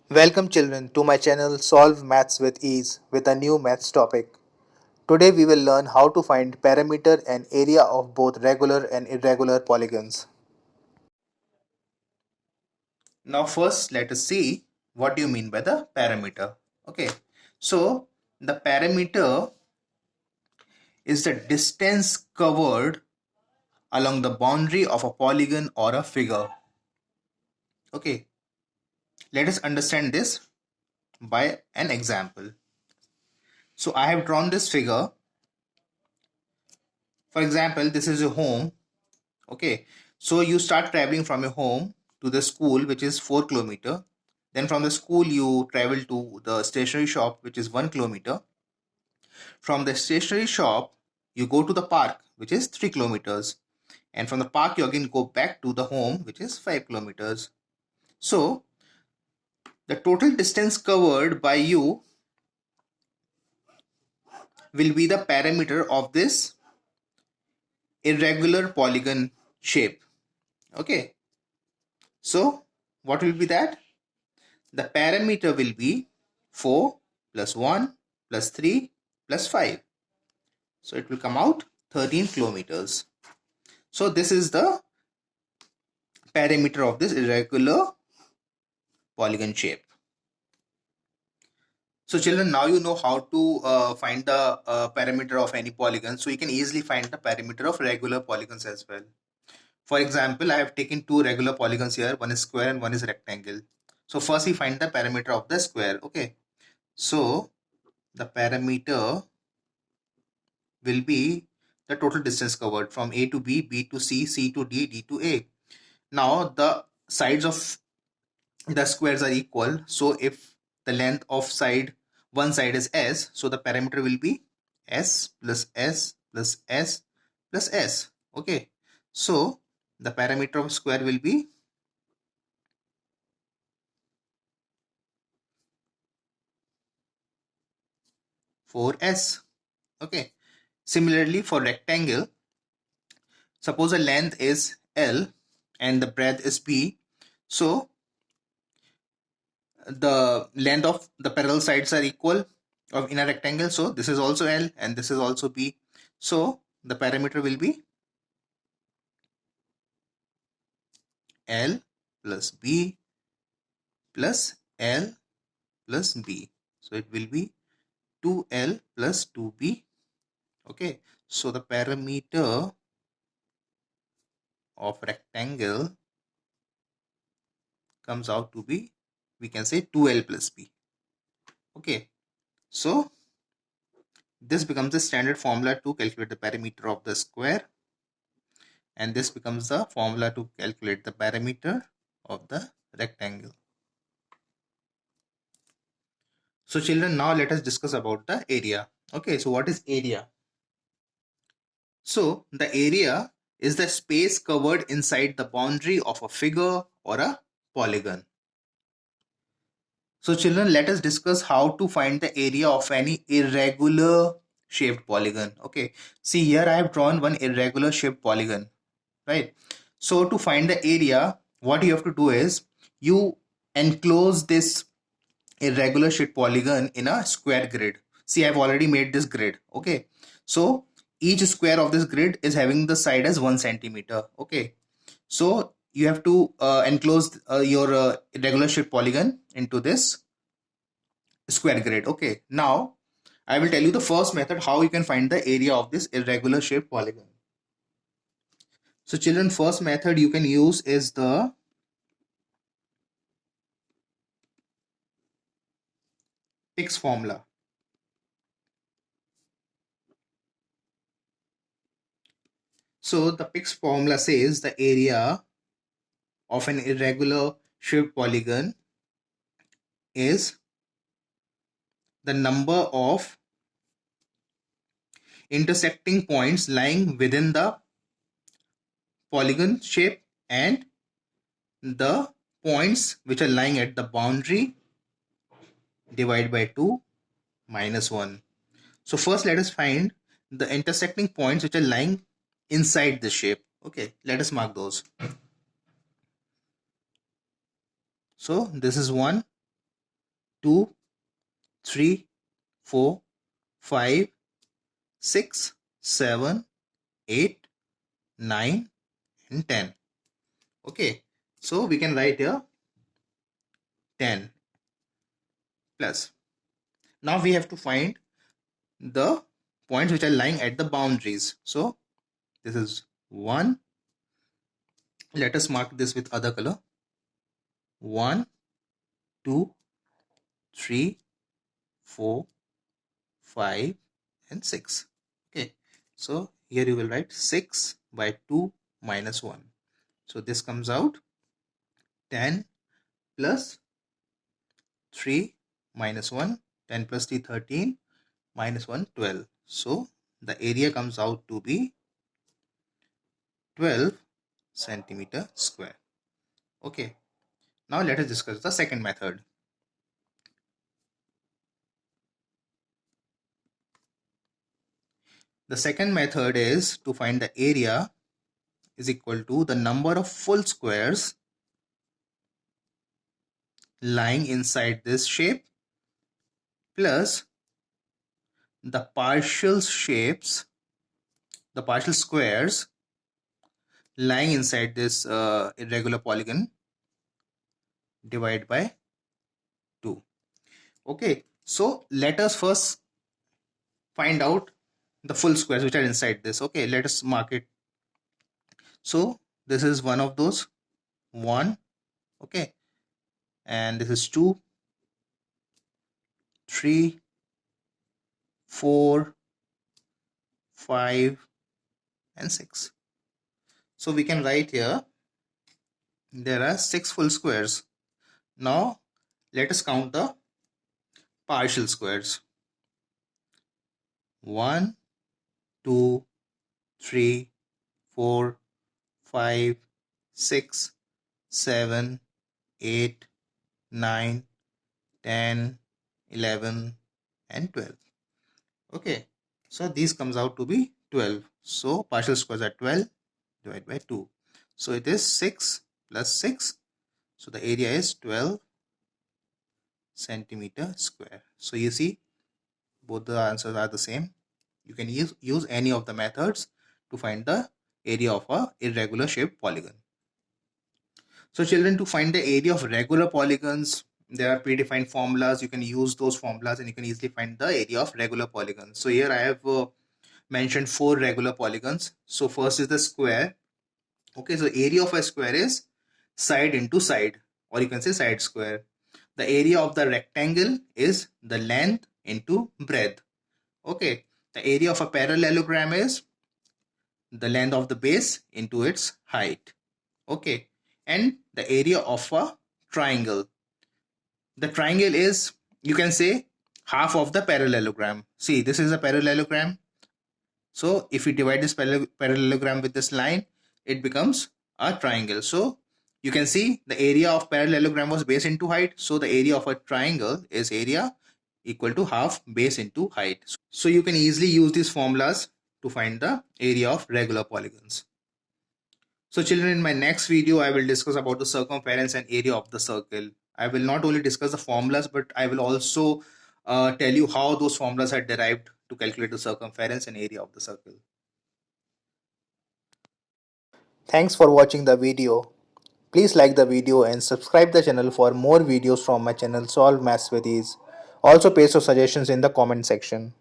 Welcome children to my channel Solve Maths with Ease with a new maths topic. Today we will learn how to find perimeter and area of both regular and irregular polygons. Now first let us see what do you mean by the perimeter. Okay, so the perimeter is the distance covered along the boundary of a polygon or a figure. Okay, let us understand this by an example. So I have drawn this figure. For example, this is your home. Okay, so you start traveling from your home to the school, which is 4 kilometer. Then from the school you travel to the stationery shop, which is 1 kilometer. From the stationery shop you go to the park, which is 3 kilometers. And from the park you again go back to the home, which is 5 kilometers. So the total distance covered by you will be the perimeter of this irregular polygon shape. Okay, so what will be that? The perimeter will be 4 plus 1 plus 3 plus 5. So it will come out 13 kilometers. So this is the perimeter of this irregular polygon shape. So children, now you know how to find the perimeter of any polygon. So you can easily find the perimeter of regular polygons as well. For example, I have taken two regular polygons here. One is square and one is rectangle. So first we find the perimeter of the square. Okay. So the perimeter will be the total distance covered from A to B, B to C, C to D, D to A. Now the sides of the squares are equal. So if the length of one side is S, so the perimeter will be S plus S plus S plus S. Okay. So the perimeter of square will be four S. Okay. Similarly for rectangle, suppose the length is L and the breadth is B. So the length of the parallel sides are equal in a rectangle. So this is also L and this is also B. So the perimeter will be L plus B plus L plus B. So it will be 2L plus 2B. Okay. So the perimeter of rectangle comes out to be, we can say 2L plus B. Okay. So this becomes the standard formula to calculate the perimeter of the square, and this becomes the formula to calculate the perimeter of the rectangle. So children, now let us discuss about the area. Okay, so what is area? So the area is the space covered inside the boundary of a figure or a polygon. So children, let us discuss how to find the area of any irregular shaped polygon. Okay, see here I have drawn one irregular shaped polygon, right? So to find the area, what you have to do is you enclose this irregular shaped polygon in a square grid. See, I've already made this grid. Okay, so each square of this grid is having the side as 1 centimeter. Okay, so you have to enclose your irregular shaped polygon into this square grid. Okay, now I will tell you the first method how you can find the area of this irregular shaped polygon. So children, first method you can use is the Pick's formula. So the Pick's formula says the area of an irregular shaped polygon is the number of intersecting points lying within the polygon shape and the points which are lying at the boundary divided by 2 minus 1. So first let us find the intersecting points which are lying inside the shape. Okay, let us mark those. So this is 1, 2, 3, 4, 5, 6, 7, 8, 9 and 10. Okay, so we can write here 10 plus. Now we have to find the points which are lying at the boundaries. So this is 1. Let us mark this with other color. 1, 2, 3, 4, 5 and 6. Okay, so here you will write 6 by 2 minus 1. So this comes out 10 plus 3 minus 1. 10 plus 3, 13 minus 1, 12. So the area comes out to be 12 centimeter square. Okay, now let us discuss the second method. The second method is to find the area is equal to the number of full squares lying inside this shape plus the partial squares lying inside this irregular polygon divided by 2. Okay, so let us first find out the full squares which are inside this. Okay, let us mark it. So this is one of those, 1. Okay, and this is 2, 3, 4, 5 and 6. So we can write here there are 6 full squares. Now let us count the partial squares. 1, 2, 3, 4, 5, 6, 7, 8, 9, 10, 11 and 12. Okay, so these comes out to be 12. So partial squares are 12 divided by 2. So it is 6 plus 6. So the area is 12 centimeter square. So you see both the answers are the same. You can use any of the methods to find the area of a irregular shaped polygon. So children, to find the area of regular polygons, there are predefined formulas. You can use those formulas and you can easily find the area of regular polygons. So here I have mentioned 4 regular polygons. So first is the square. Okay, so area of a square is side into side, or you can say side square. The area of the rectangle is the length into breadth. Okay, the area of a parallelogram is the length of the base into its height. Okay, and the area of a triangle. The triangle is, you can say, half of the parallelogram. See, this is a parallelogram. So if we divide this parallelogram with this line, it becomes a triangle. So you can see the area of parallelogram was base into height. So the area of a triangle is area equal to half base into height. So you can easily use these formulas to find the area of regular polygons. So children, in my next video, I will discuss about the circumference and area of the circle. I will not only discuss the formulas, but I will also tell you how those formulas are derived to calculate the circumference and area of the circle. Thanks for watching the video. Please like the video and subscribe the channel for more videos from my channel Solve Maths with Ease. Also paste your suggestions in the comment section.